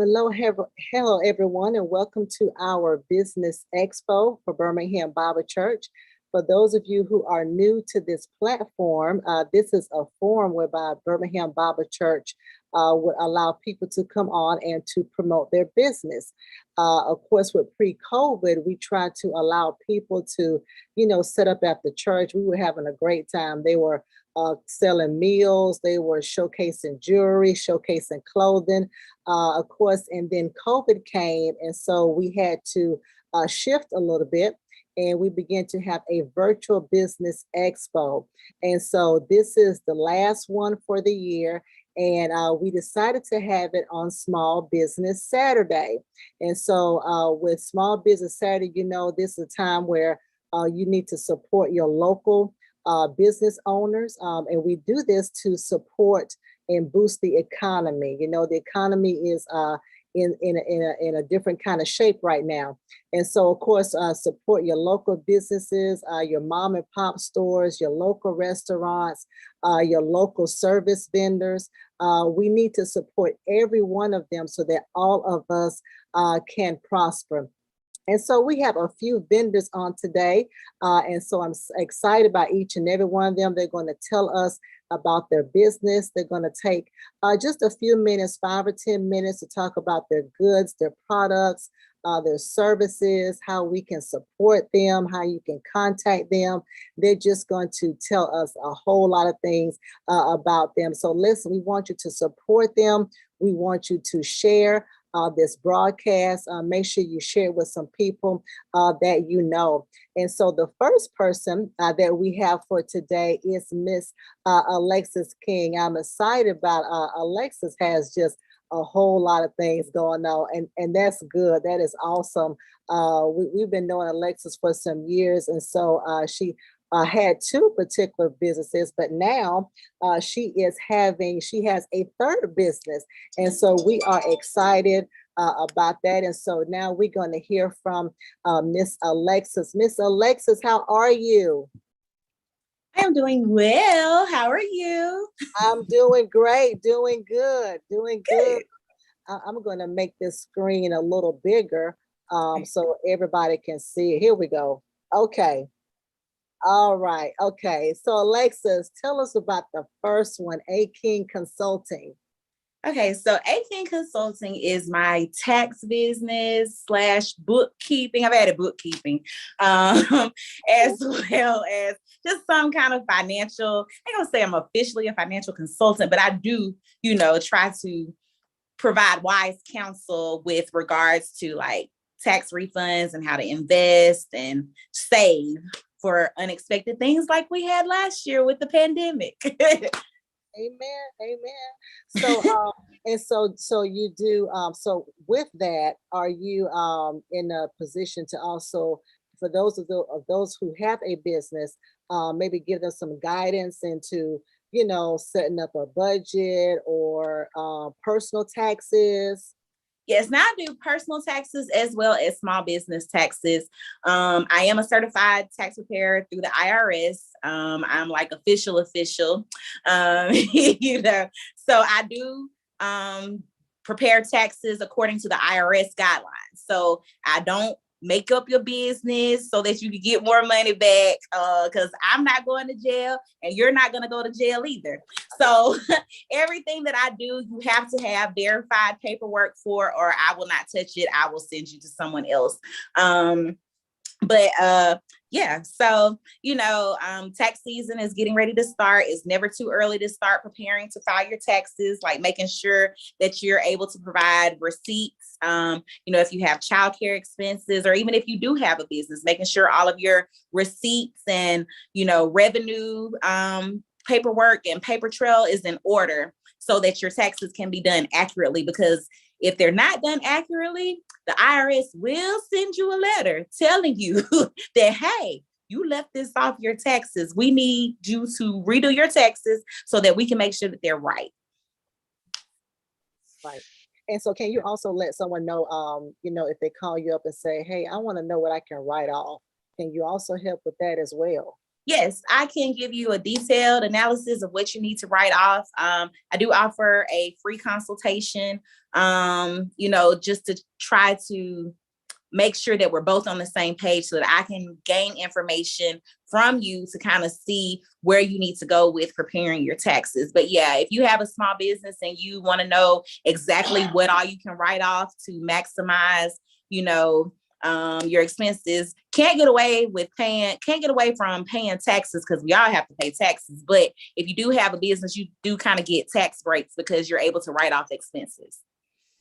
Hello, everyone, and welcome to our Business Expo for Birmingham Bible Church. For those of you who are new to this platform, this is a forum whereby Birmingham Bible Church would allow people to come on and to promote their business. Of course, with pre-COVID, we tried to allow people to, set up at the church. We were having a great time. They were selling meals, they were showcasing jewelry, showcasing clothing, of course, and then COVID came, and so we had to shift a little bit, and we began to have a virtual business expo. And so this is the last one for the year, and we decided to have it on Small Business Saturday. And so with Small Business Saturday, this is a time where you need to support your local business owners, and we do this to support and boost the economy. The economy is in a different kind of shape right now, and so of course support your local businesses, your mom and pop stores, your local restaurants, your local service vendors. We need to support every one of them so that all of us can prosper. And so we have a few vendors on today. And so I'm excited about each and every one of them. They're going to tell us about their business. They're going to take just a few minutes, 5 or 10 minutes, to talk about their goods, their products, their services, how we can support them, how you can contact them. They're just going to tell us a whole lot of things about them. So listen, we want you to support them. We want you to share this broadcast. Make sure you share it with some people that you know. And so the first person that we have for today is Miss Alexis King. I'm excited about Alexis has just a whole lot of things going on, and that's good. That is awesome. We've been knowing Alexis for some years, and so she had 2 particular businesses, but now she has a third business. And so we are excited about that. And so now we're going to hear from Miss Alexis. Miss Alexis, how are you? I am doing well. How are you? I'm doing great, doing good. I'm going to make this screen a little bigger so everybody can see it. Here we go. Okay. All right. Okay. So Alexis, tell us about the first one, A King Consulting. Okay, so A King Consulting is my tax business / bookkeeping. I've added bookkeeping, as well as just some kind of financial. I ain't gonna say I'm officially a financial consultant, but I do, try to provide wise counsel with regards to like tax refunds and how to invest and save for unexpected things like we had last year with the pandemic. Amen. So and so you do so with that, are you in a position to also, for those of those who have a business, maybe give them some guidance into setting up a budget or personal taxes? Yes, now I do personal taxes as well as small business taxes. I am a certified tax preparer through the IRS. I'm like official. So I do prepare taxes according to the IRS guidelines. So I don't make up your business so that you can get more money back, because I'm not going to jail and you're not going to go to jail either. So everything that I do, you have to have verified paperwork for, or I will not touch it. I will send you to someone else. Yeah, so tax season is getting ready to start. It's never too early to start preparing to file your taxes, like making sure that you're able to provide receipts. If you have childcare expenses, or even if you do have a business, making sure all of your receipts and revenue paperwork and paper trail is in order so that your taxes can be done accurately. Because if they're not done accurately, the IRS will send you a letter telling you that, hey, you left this off your taxes. We need you to redo your taxes so that we can make sure that they're right. Right. And so can you also let someone know, if they call you up and say, hey, I want to know what I can write off. Can you also help with that as well? Yes, I can give you a detailed analysis of what you need to write off. I do offer a free consultation, just to try to make sure that we're both on the same page so that I can gain information from you to kind of see where you need to go with preparing your taxes. But yeah, if you have a small business and you want to know exactly what all you can write off to maximize, your expenses, can't get away from paying taxes, because we all have to pay taxes. But if you do have a business, you do kind of get tax breaks because you're able to write off expenses.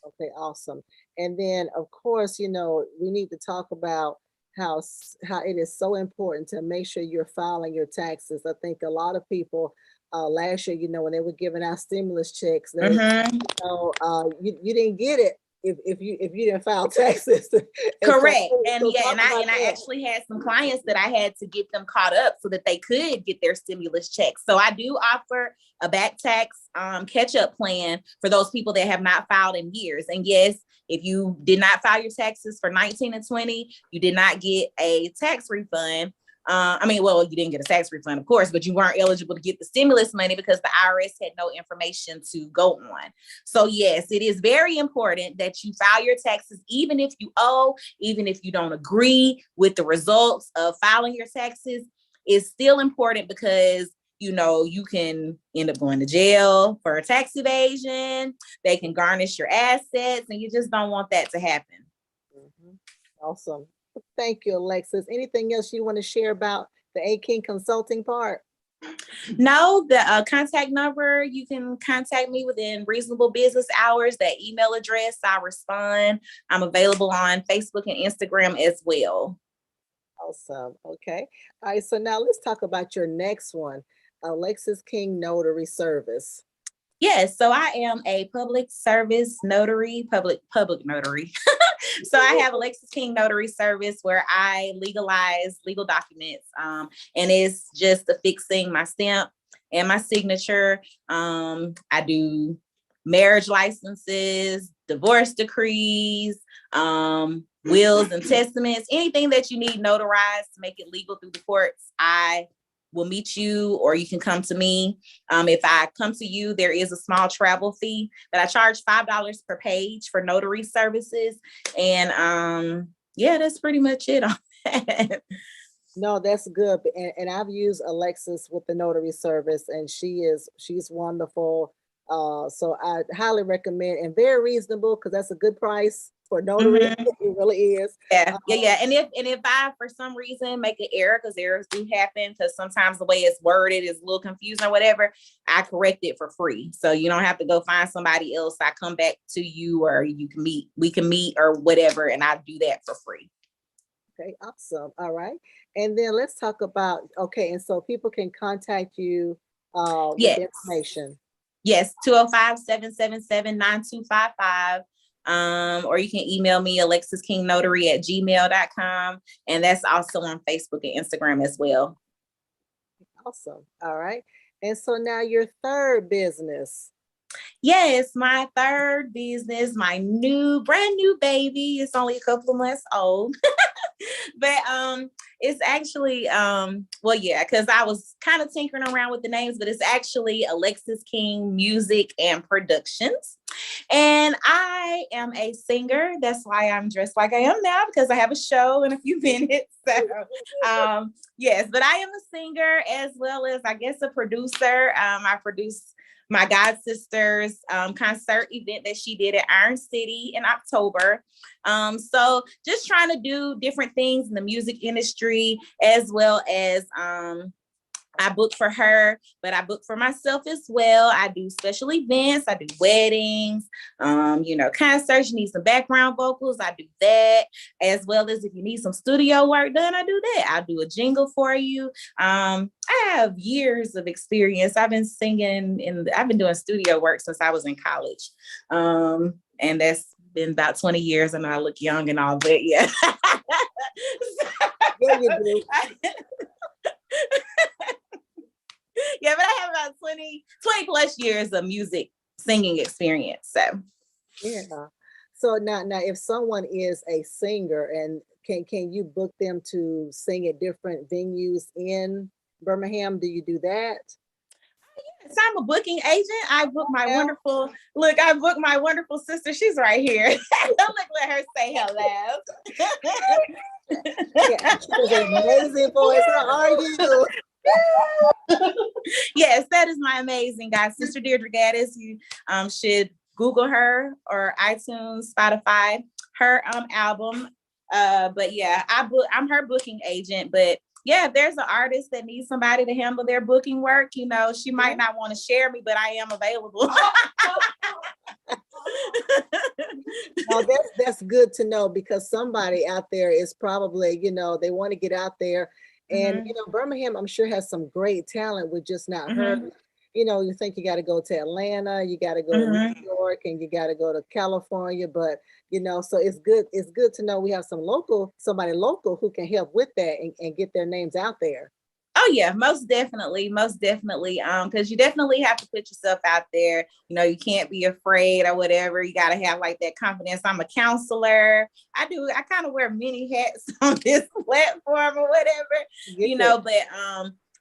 Okay, awesome. And then, of course, we need to talk about how it is so important to make sure you're filing your taxes. I think a lot of people last year, when they were giving out stimulus checks, they, you didn't get it if you didn't file taxes. Correct. And I actually had some clients that I had to get them caught up so that they could get their stimulus checks. So I do offer a back tax catch-up plan for those people that have not filed in years. And yes, if you did not file your taxes for 19 and 20, you did not get a tax refund. You didn't get a tax refund, of course, but you weren't eligible to get the stimulus money because the IRS had no information to go on. So yes, it is very important that you file your taxes, even if you owe, even if you don't agree with the results of filing your taxes. It's still important because you can end up going to jail for tax evasion. They can garnish your assets, and you just don't want that to happen. Mm-hmm. Awesome. Thank you, Alexis. Anything else you want to share about the A-King Consulting part? No, the contact number, you can contact me within reasonable business hours. That email address, I respond. I'm available on Facebook and Instagram as well. Awesome. Okay. All right. So now let's talk about your next one, Alexis King Notary Service. Yes, so I am a public service notary, public notary. So I have Alexis King Notary Service, where I legalize legal documents, and it's just affixing my stamp and my signature. I do marriage licenses, divorce decrees, wills and testaments, anything that you need notarized to make it legal through the courts. I will meet you, or you can come to me. If I come to you, there is a small travel fee, but I charge $5 per page for notary services. And that's pretty much it on that. No, that's good. And I've used Alexis with the notary service, and she's wonderful. So I highly recommend, and very reasonable, because that's a good price for notary. Mm-hmm. It really is. Yeah. And if I for some reason make an error, because errors do happen, because sometimes the way it's worded is a little confusing or whatever, I correct it for free. So you don't have to go find somebody else. I come back to you, or we can meet or whatever, and I do that for free. Okay, awesome. All right. And then let's talk about, and so people can contact you with information. Yes, 205-777-9255. Or you can email me, alexiskingnotary@gmail.com. And that's also on Facebook and Instagram as well. Awesome. All right. And so now your third business. Yes, my third business, my brand new baby. It's only a couple of months old. But it's actually because I was kind of tinkering around with the names, but it's actually Alexis King Music and Productions. And I am a singer. That's why I'm dressed like I am now, because I have a show in a few minutes. So yes, but I am a singer as well as, I guess, a producer. I produce my god sister's concert event that she did at Iron City in October. So just trying to do different things in the music industry, as well as I book for her, but I book for myself as well. I do special events, I do weddings, concerts. You need some background vocals, I do that, as well as if you need some studio work done, I do that. I'll do a jingle for you. I have years of experience. I've been singing I've been doing studio work since I was in college. And that's been about 20 years. I know I look young and all, but yeah. Yeah, you do. Yeah, but I have about 20 plus years of music singing experience. So yeah. So now if someone is a singer, and can you book them to sing at different venues in Birmingham, do you do that? So I'm a booking agent. I book my wonderful sister. She's right here. Let her say hello. Yeah, she has an amazing voice. How are you? Yes, that is my amazing guy, Sister Deirdre Gaddis. You should Google her or iTunes, Spotify, her album. But yeah, I'm her booking agent. But yeah, if there's an artist that needs somebody to handle their booking work, she might not want to share me, but I am available. No, that's good to know, because somebody out there is probably, they want to get out there. And, Birmingham, I'm sure, has some great talent. We're just not heard. You think you got to go to Atlanta, you got to go to New York, and you got to go to California. But, so it's good. It's good to know we have somebody local who can help with that and get their names out there. Oh yeah, most definitely. Because you definitely have to put yourself out there. You can't be afraid or whatever. You got to have like that confidence. I'm a counselor. I kind of wear many hats on this platform or whatever, but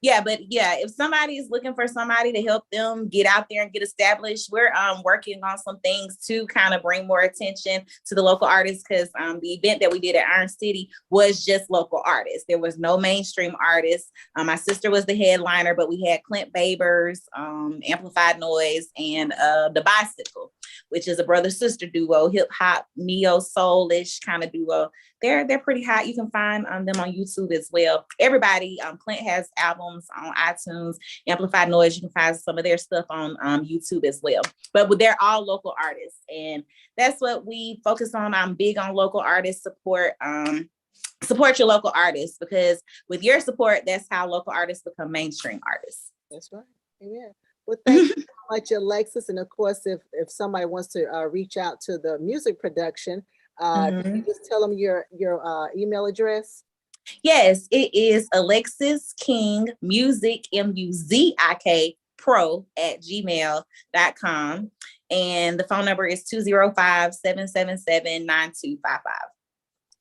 if somebody is looking for somebody to help them get out there and get established, we're working on some things to kind of bring more attention to the local artists, because the event that we did at Iron City was just local artists. There was no mainstream artists. My sister was the headliner, but we had Clint Babers, Amplified Noise, and The Bicycle, which is a brother-sister duo, hip-hop, neo-soul-ish kind of duo. They're pretty hot. You can find them on YouTube as well. Everybody, Clint has albums on iTunes. Amplified Noise, you can find some of their stuff on YouTube as well. But they're all local artists, and that's what we focus on. I'm big on local artist support. Support your local artists, because with your support, that's how local artists become mainstream artists. That's right. Amen. Well, thank you so much, Alexis. And of course, if somebody wants to reach out to the music production, can you just tell them your email address? Yes, it is Alexis King Music, MUZIK pro@gmail.com. And the phone number is 205-777-9255.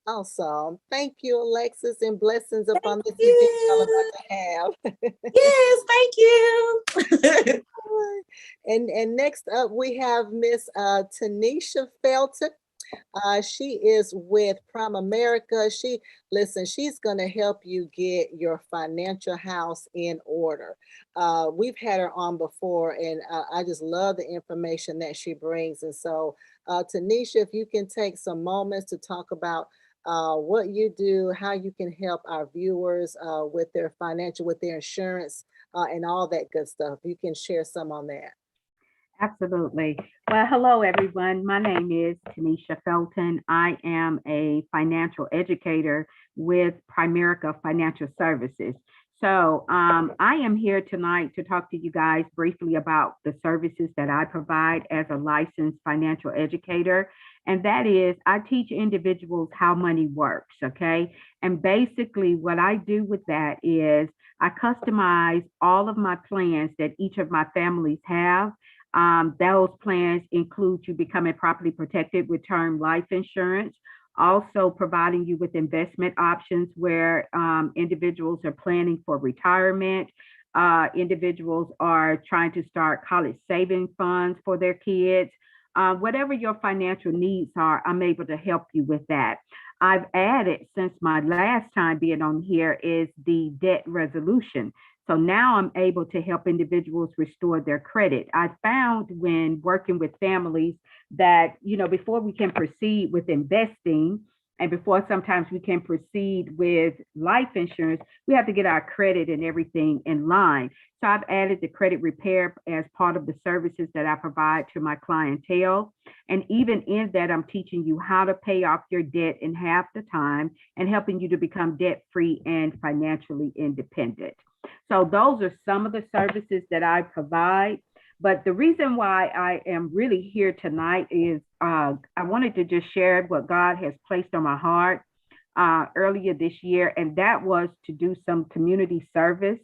Awesome. Thank you, Alexis, and blessings upon this event y'all about to have. Yes, thank you. And next up, we have Miss Tanisha Felton. She is with Primerica. She's going to help you get your financial house in order. We've had her on before, and I just love the information that she brings. And so, Tanisha, if you can take some moments to talk about what you do, how you can help our viewers with their financial, with their insurance, and all that good stuff. You can share some on that. Absolutely. Well, hello, everyone. My name is Tanisha Felton. I am a financial educator with Primerica Financial Services. So I am here tonight to talk to you guys briefly about the services that I provide as a licensed financial educator. And that is, I teach individuals how money works, okay? And basically what I do with that is I customize all of my plans that each of my families have. Those plans include you becoming properly protected with term life insurance, also providing you with investment options where individuals are planning for retirement, individuals are trying to start college saving funds for their kids. Whatever your financial needs are, I'm able to help you with that. I've added, since my last time being on here, is the debt resolution. So now I'm able to help individuals restore their credit. I found when working with families that, before we can proceed with investing, and before sometimes we can proceed with life insurance, we have to get our credit and everything in line. So I've added the credit repair as part of the services that I provide to my clientele. And even in that, I'm teaching you how to pay off your debt in half the time and helping you to become debt-free and financially independent. So those are some of the services that I provide. But the reason why I am really here tonight is I wanted to just share what God has placed on my heart earlier this year, and that was to do some community service.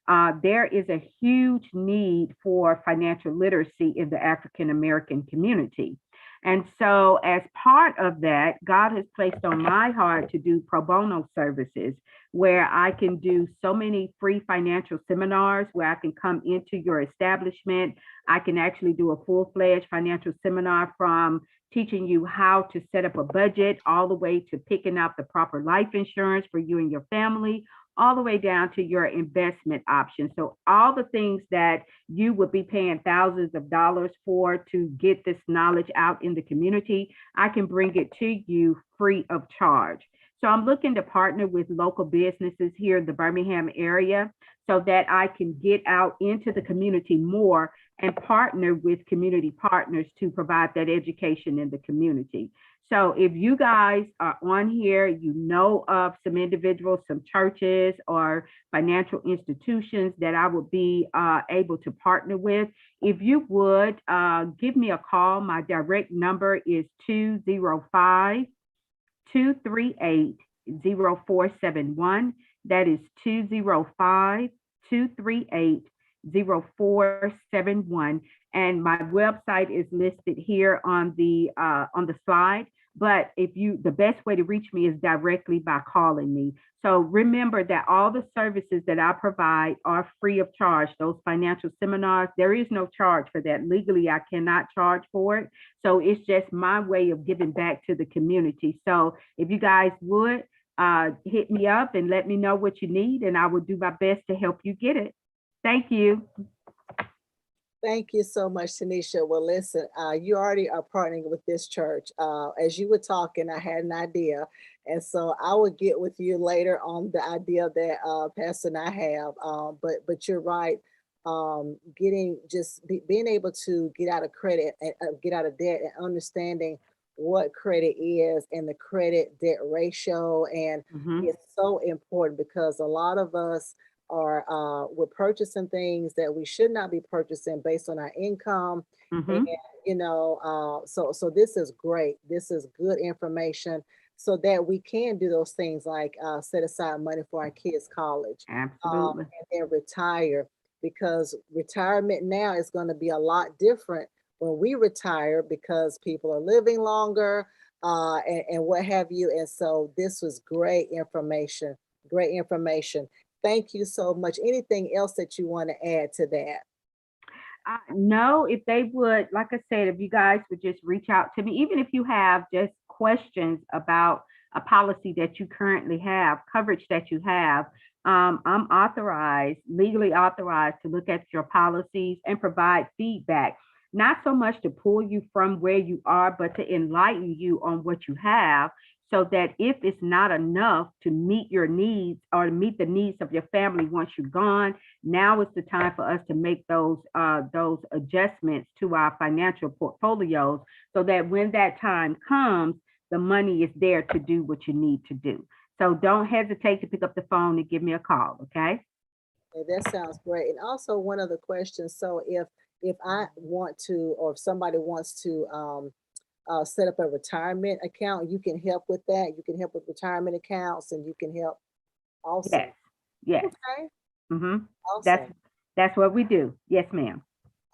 There is a huge need for financial literacy in the African American community. And so as part of that, God has placed on my heart to do pro bono services where I can do so many free financial seminars where I can come into your establishment. I can actually do a full-fledged financial seminar from teaching you how to set up a budget all the way to picking out the proper life insurance for you and your family, all the way down to your investment options. So all the things that you would be paying thousands of dollars for to get this knowledge out in the community, I can bring it to you free of charge. So I'm looking to partner with local businesses here in the Birmingham area so that I can get out into the community more and partner with community partners to provide that education in the community. So if you guys are on here, you know of some individuals, some churches or financial institutions that I would be able to partner with, if you would give me a call. My direct number is 205-238-0471. That is 205-238-0471. And my website is listed here on the slide. But the best way to reach me is directly by calling me. So remember that all the services that I provide are free of charge. Those financial seminars, there is no charge for that. Legally, I cannot charge for it. So it's just my way of giving back to the community. So if you guys would hit me up and let me know what you need, and I will do my best to help you get it. Thank you. Thank you so much, Tanisha. Well, listen, you already are partnering with this church. As you were talking, I had an idea. And so I will get with you later on the idea that Pastor and I have. But you're right. Being able to get out of credit and get out of debt and understanding what credit is and the credit debt ratio. And it's so important because a lot of us we're purchasing things that we should not be purchasing based on our income. And so this is great. This is good information so that we can do those things like set aside money for our kids' college. Absolutely. And then retire, because retirement now is going to be a lot different when we retire because people are living longer and what have you. And so this was great information. Great information. Thank you so much. Anything else that you want to add to that? No, if they would, like I said, if you guys would just reach out to me, even if you have just questions about a policy that you currently have, coverage that you have, I'm legally authorized to look at your policies and provide feedback, not so much to pull you from where you are, but to enlighten you on what you have, so that if it's not enough to meet your needs or to meet the needs of your family once you're gone, now is the time for us to make those adjustments to our financial portfolios so that when that time comes, the money is there to do what you need to do. So don't hesitate to pick up the phone and give me a call, okay? That sounds great. And also one other question. So if I want to, or if somebody wants to set up a retirement account, you can help with that. You can help with retirement accounts and you can help also. Yes. Okay. Awesome. That's what we do. Yes, ma'am.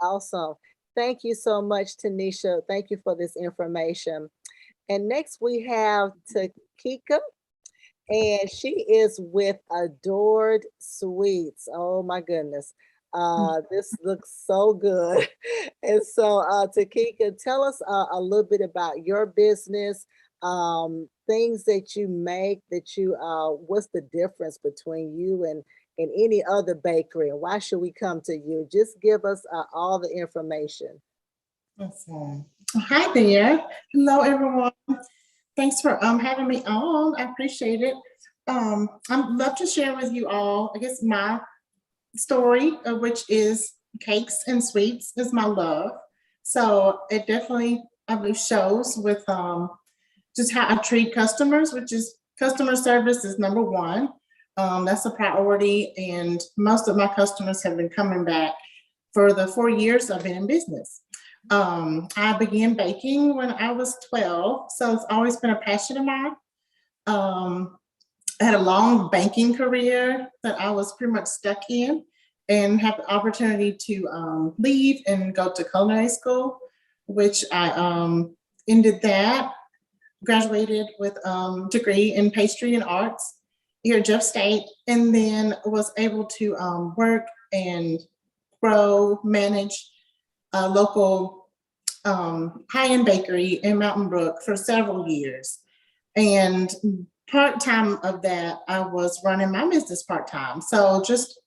Awesome. Thank you so much, Tanisha. Thank you for this information. And next we have Takika, and she is with Adored Sweets. Oh my goodness. This looks so good. And so Takika, tell us a little bit about your business, things that you make, what's the difference between you and any other bakery, and why should we come to you? Just give us all the information. Awesome. Hi there. Hello, everyone. Thanks for having me on. I appreciate it. I'd love to share with you all, I guess, my story, which is cakes and sweets is my love. So it definitely, I believe, shows with just how I treat customers, which is customer service is number one. That's a priority, and most of my customers have been coming back for the 4 years I've been in business. I began baking when I was 12, so it's always been a passion of mine. I had a long banking career that I was pretty much stuck in, and had the opportunity to leave and go to culinary school, which I ended that, graduated with degree in pastry and arts here at Jeff State, and then was able to work and grow, manage a local high-end bakery in Mountain Brook for several years. And part-time of that, I was running my business part-time. So just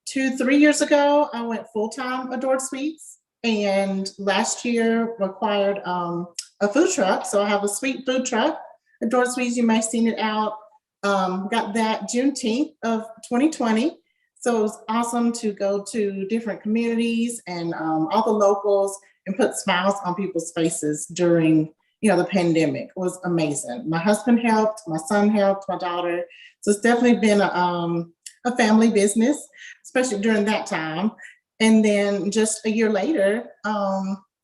2-3 years ago, I went full-time Adored Sweets, and last year acquired a food truck. So I have a sweet food truck, Adored Sweets. You may have seen it out. Got that Juneteenth of 2020. So it was awesome to go to different communities and all the locals and put smiles on people's faces during, the pandemic. It was amazing. My husband helped, my son helped, my daughter. So it's definitely been a family business, especially during that time. And then just a year later,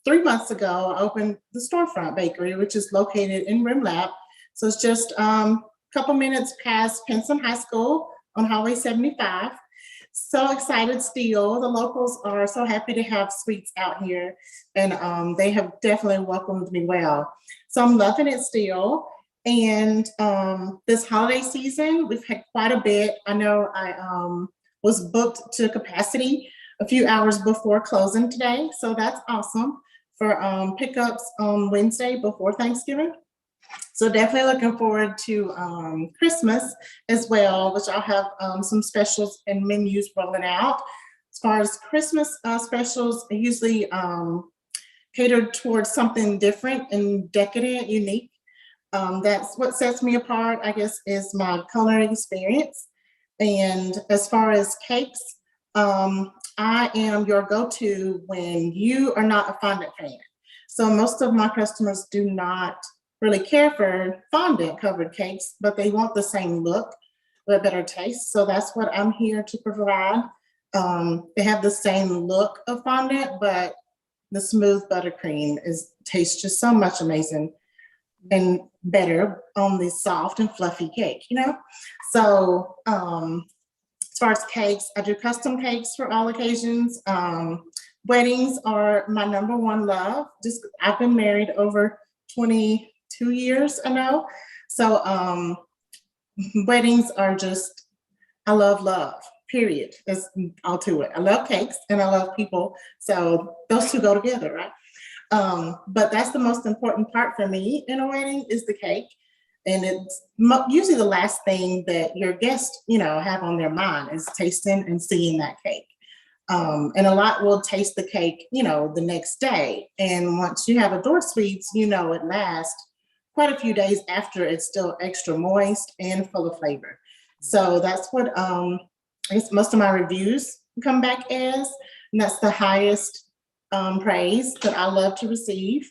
3 months ago, I opened the Storefront Bakery, which is located in Rimlap. So it's just a couple minutes past Pinson High School on Highway 75. So excited still. The locals are so happy to have sweets out here, and they have definitely welcomed me well. So I'm loving it still. And this holiday season, we've had quite a bit. I know I was booked to capacity a few hours before closing today. So that's awesome for pickups on Wednesday before Thanksgiving. So definitely looking forward to Christmas as well, which I'll have some specials and menus rolling out. As far as Christmas specials, I usually catered towards something different and decadent, unique. That's what sets me apart, I guess, is my culinary experience. And as far as cakes, I am your go-to when you are not a fondant fan. So most of my customers do not really care for fondant covered cakes, but they want the same look with better taste. So that's what I'm here to provide. They have the same look of fondant, but the smooth buttercream tastes just so much amazing and better on the soft and fluffy cake, So as far as cakes, I do custom cakes for all occasions. Weddings are my number one love. I've been married over 22 years, I know. So weddings are just, I love, period. That's all to it. I love cakes and I love people. So those two go together, right? But that's the most important part for me in a wedding is the cake. And it's usually the last thing that your guests, have on their mind is tasting and seeing that cake. And a lot will taste the cake, the next day. And once you have Adored Sweets, it lasts quite a few days after it's still extra moist and full of flavor. So that's what I guess most of my reviews come back as, and that's the highest praise that I love to receive.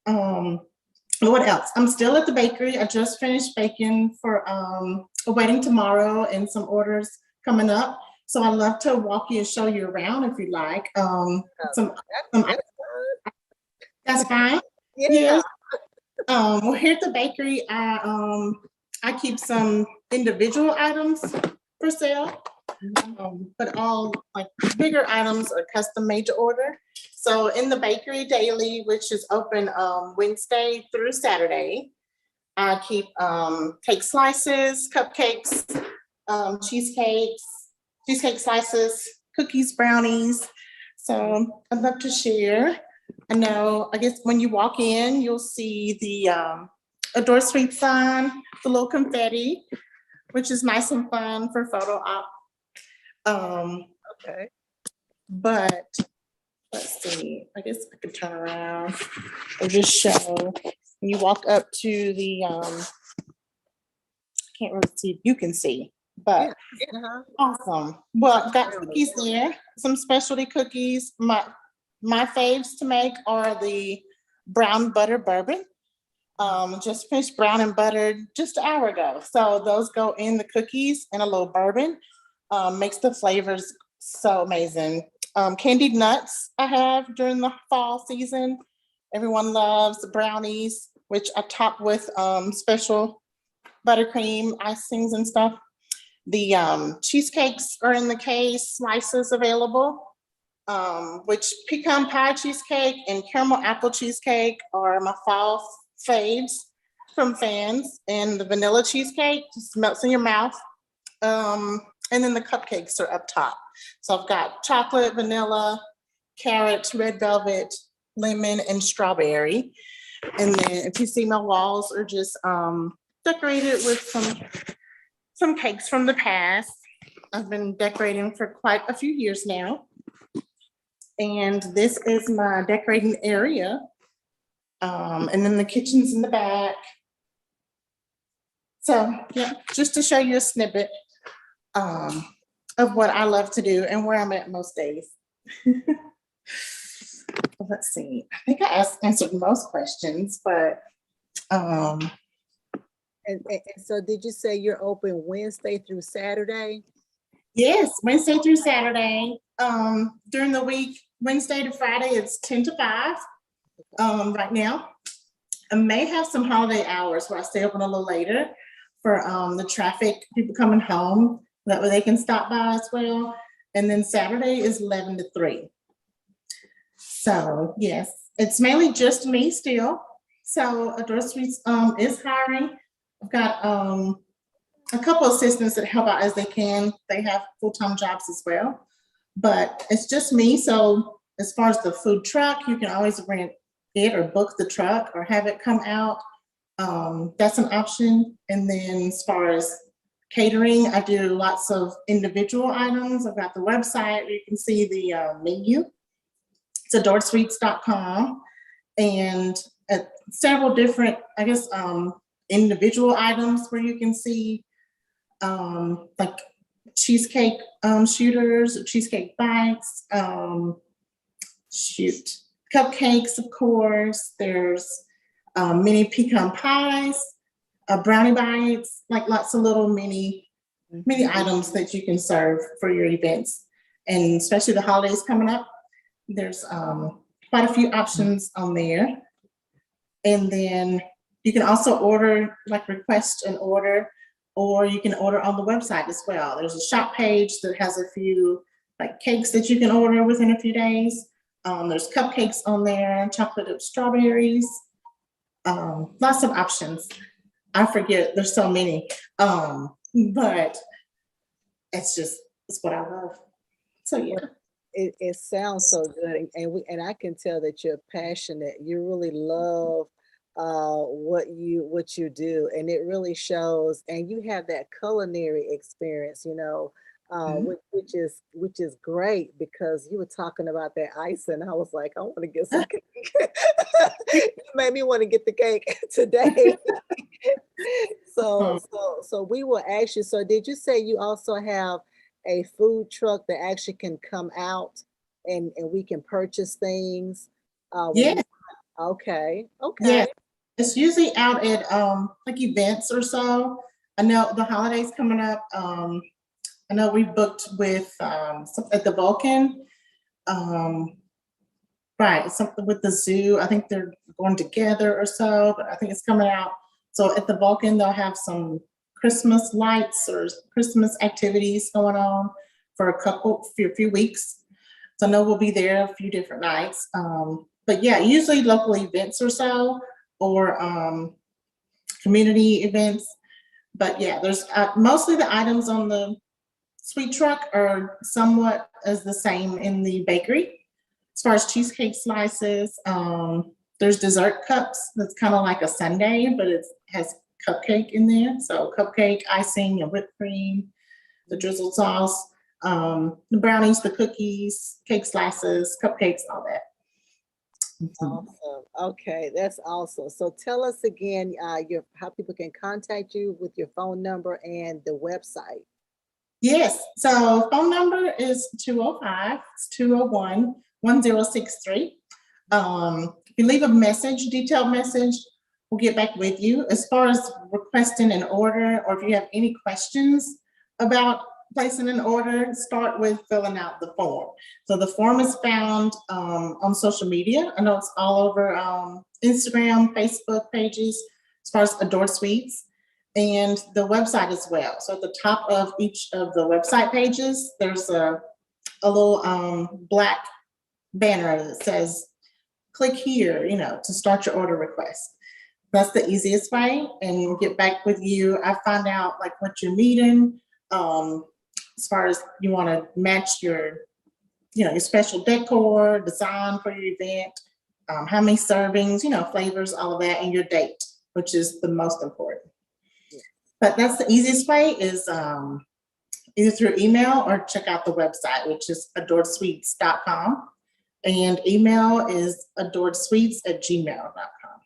What else? I'm still at the bakery. I just finished baking for a wedding tomorrow and some orders coming up. So I'd love to walk you and show you around if you like. That's fine. Yeah. Well, here at the bakery, I keep some individual items for sale, but all like bigger items are custom made to order. So in the bakery daily, which is open Wednesday through Saturday, I keep cake slices, cupcakes, cheesecake slices, cookies, brownies. So I'd love to share. I guess when you walk in, you'll see the Adored Sweets sign, the little confetti, which is nice and fun for photo op. Okay. But let's see, I guess I could turn around or just show. When you walk up to the, can't really see if you can see, but awesome. Well, I've got cookies there, some specialty cookies. My faves to make are the brown butter bourbon. Just finished brown and buttered just an hour ago. So those go in the cookies and a little bourbon. Makes the flavors so amazing. Candied nuts I have during the fall season. Everyone loves the brownies, which I top with special buttercream icings and stuff. The cheesecakes are in the case, slices available. which pecan pie cheesecake and caramel apple cheesecake are my fall faves from fans. And the vanilla cheesecake just melts in your mouth. And then the cupcakes are up top. So I've got chocolate, vanilla, carrot, red velvet, lemon, and strawberry. And then if you see, my walls are just decorated with some cakes from the past. I've been decorating for quite a few years now. And this is my decorating area. And then the kitchen's in the back. So yeah, just to show you a snippet of what I love to do and where I'm at most days. Let's see, I think I answered most questions, but And so did you say you're open Wednesday through Saturday? yes, Wednesday through Saturday. During the week, Wednesday to Friday, it's 10 to 5 right now. I may have some holiday hours where I stay open a little later for the traffic, people coming home, that way they can stop by as well. And then Saturday is 11 to 3. So yes, it's mainly just me still. So Adore Sweets is hiring. I've got a couple assistants that help out as they can. They have full-time jobs as well, but it's just me. So as far as the food truck, you can always rent it or book the truck or have it come out. That's an option. And then as far as catering, I do lots of individual items. I've got the website where you can see the menu. It's adoresweets.com, and several different, I guess, individual items where you can see like cheesecake shooters, cheesecake bites, cupcakes, of course. There's mini pecan pies, brownie bites, like lots of little mini items that you can serve for your events, and especially the holidays coming up. There's quite a few options on there. And then you can also order, like request an order, or you can order on the website as well. There's a shop page that has a few like cakes that you can order within a few days. There's cupcakes on there, chocolate dipped strawberries, lots of options. I forget, there's so many, but it's what I love. So yeah. It sounds so good, and I can tell that you're passionate. You really love what you do, and it really shows. And you have that culinary experience, which is great, because you were talking about that ice, and I was like, I want to get some cake. You made me want to get the cake today. So we will ask you. So did you say you also have a food truck that actually can come out and we can purchase things? Yeah. Okay. Yeah. It's usually out at like events or so. I know the holidays coming up. I know we booked with at the Vulcan. Right, something with the zoo. I think they're going together or so, but I think it's coming out. So at the Vulcan, they'll have some Christmas lights or Christmas activities going on for a few weeks. So I know we'll be there a few different nights. But yeah, usually local events or so, or community events. But yeah, there's mostly the items on the sweet truck are somewhat as the same in the bakery. As far as cheesecake slices, there's dessert cups. That's kind of like a sundae, but it has cupcake in there. So cupcake, icing, and whipped cream, the drizzled sauce, the brownies, the cookies, cake slices, cupcakes, all that. Awesome. Okay, that's awesome. So tell us again how people can contact you with your phone number and the website. Yes, so phone number is 205-201-1063. If you leave a detailed message, we'll get back with you. As far as requesting an order, or if you have any questions about placing an order, start with filling out the form. So the form is found on social media. I know it's all over Instagram, Facebook pages, as far as Adore Sweets, and the website as well. So at the top of each of the website pages, there's a a little black banner that says, click here, to start your order request. That's the easiest way, and get back with you. I find out like what you're needing, as far as you want to match your, your special decor, design for your event, how many servings, flavors, all of that, and your date, which is the most important. But that's the easiest way is either through email or check out the website, which is adoredsweets.com. And email is adoredsweets@gmail.com.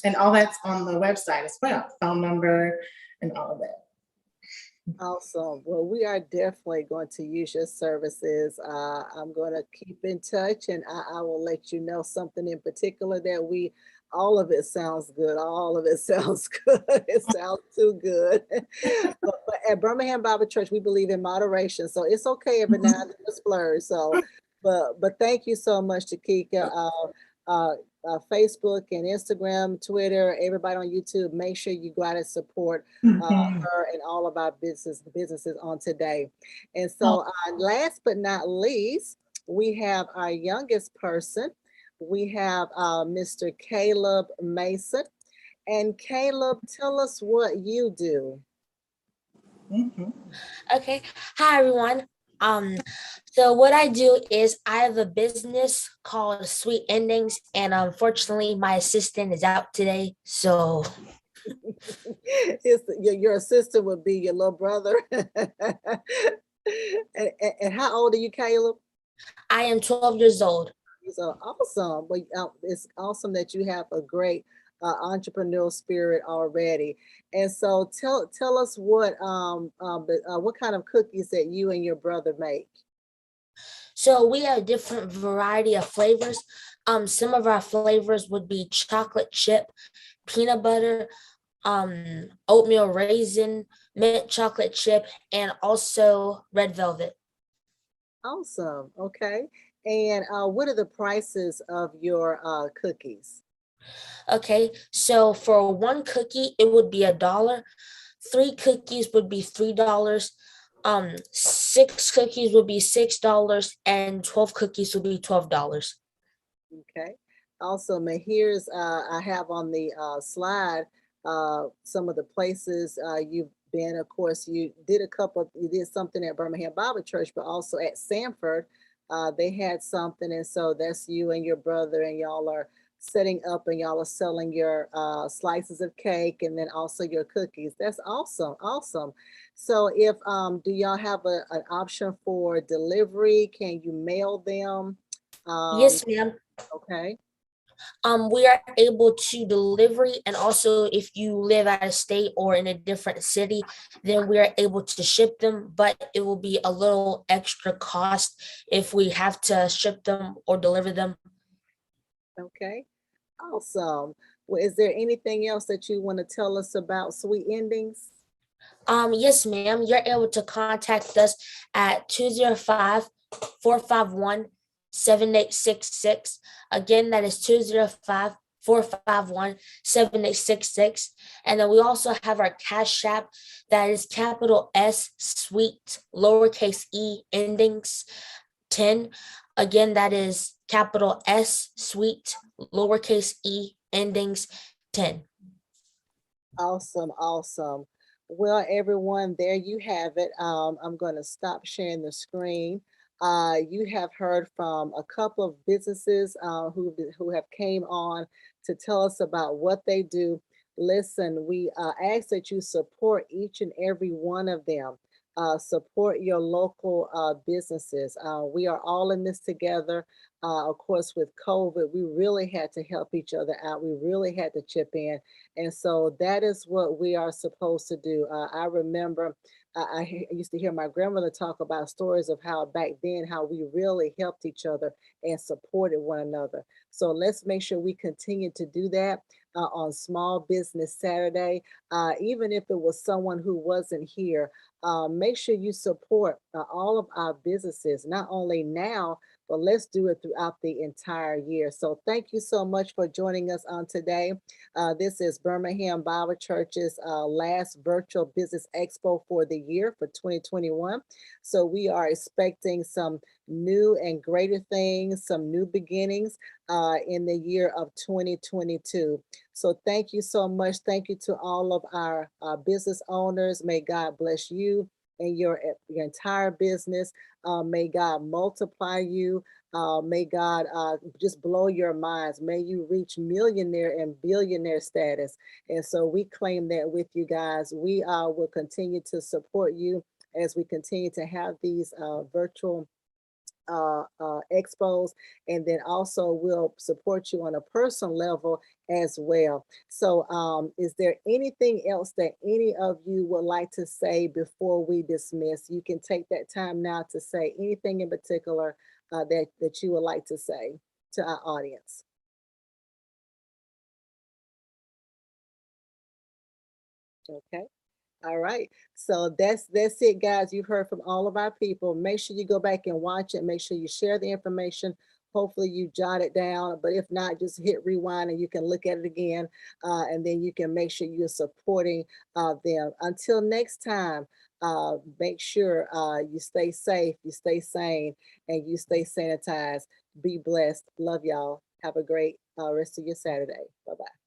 And all that's on the website as well, phone number and all of that. Awesome. Well, we are definitely going to use your services. I'm going to keep in touch, and I will let you know something in particular that all of it sounds good. All of it sounds good. It sounds too good. But at Birmingham Bible Church, we believe in moderation. So it's okay every now and then to splurge. So, but thank you so much, Takika. Facebook and Instagram, Twitter, everybody on YouTube, make sure you go out and support her and all of our businesses on today. And so last but not least, we have our youngest person. We have Mr. Caleb Mason. And Caleb, tell us what you do. Okay. Hi, everyone. So what I do is I have a business called Sweet Endings, and unfortunately my assistant is out today. So Your assistant would be your little brother. And how old are you, Caleb? I am 12 years old. So awesome. But it's awesome that you have a great entrepreneurial spirit already. And so tell us what kind of cookies that you and your brother make. So we have different variety of flavors. Some of our flavors would be chocolate chip, peanut butter, oatmeal raisin, mint chocolate chip, and also red velvet. Awesome. Okay. And what are the prices of your cookies? Okay, so for one cookie, it would be $1. 3 cookies would be $3. 6 cookies would be $6, and 12 cookies would be $12. Okay. Awesome. And here's I have on the slide some of the places you've been. Of course, you did something at Birmingham Bible Church, but also at Sanford. They had something, and so that's you and your brother, and y'all are setting up and y'all are selling your slices of cake and then also your cookies. That's awesome. Awesome. So if do y'all have an option for delivery? Can you mail them? Yes, ma'am. Okay. We are able to delivery, and also if you live out of state or in a different city, then we are able to ship them, but it will be a little extra cost if we have to ship them or deliver them. Okay. Awesome. Well, is there anything else that you want to tell us about Sweet Endings? Yes, ma'am. You're able to contact us at 205-451-7866. Again, that is 205-451-7866. And then we also have our Cash App, that is capital S Sweet lowercase e endings 10. Again, that is capital S Sweet lowercase e endings 10. Awesome. Awesome. Well, everyone, there you have it. I'm going to stop sharing the screen. You have heard from a couple of businesses who have came on to tell us about what they do. Listen, we ask that you support each and every one of them. Support your local businesses. We are all in this together. Of course, with COVID, we really had to help each other out. We really had to chip in. And so that is what we are supposed to do. I remember I used to hear my grandmother talk about stories of how back then, how we really helped each other and supported one another. So let's make sure we continue to do that on Small Business Saturday. Even if it was someone who wasn't here, make sure you support all of our businesses, not only now, but let's do it throughout the entire year. So thank you so much for joining us on today. This is Birmingham Bible Church's last virtual business expo for the year for 2021. So we are expecting some new and greater things, some new beginnings in the year of 2022. So thank you so much. Thank you to all of our business owners. May God bless you and your entire business. May God multiply you. May God just blow your minds. May you reach millionaire and billionaire status. And so we claim that with you guys. We will continue to support you as we continue to have these virtual expos, and then also we'll support you on a personal level as well. So is there anything else that any of you would like to say before we dismiss? You can take that time now to say anything in particular that you would like to say to our audience. Okay. All right. So that's it, guys. You've heard from all of our people. Make sure you go back and watch it. Make sure you share the information. Hopefully you jot it down, but if not, just hit rewind and you can look at it again. And then you can make sure you're supporting them. Until next time, make sure you stay safe, you stay sane, and you stay sanitized. Be blessed. Love y'all. Have a great rest of your Saturday. Bye-bye.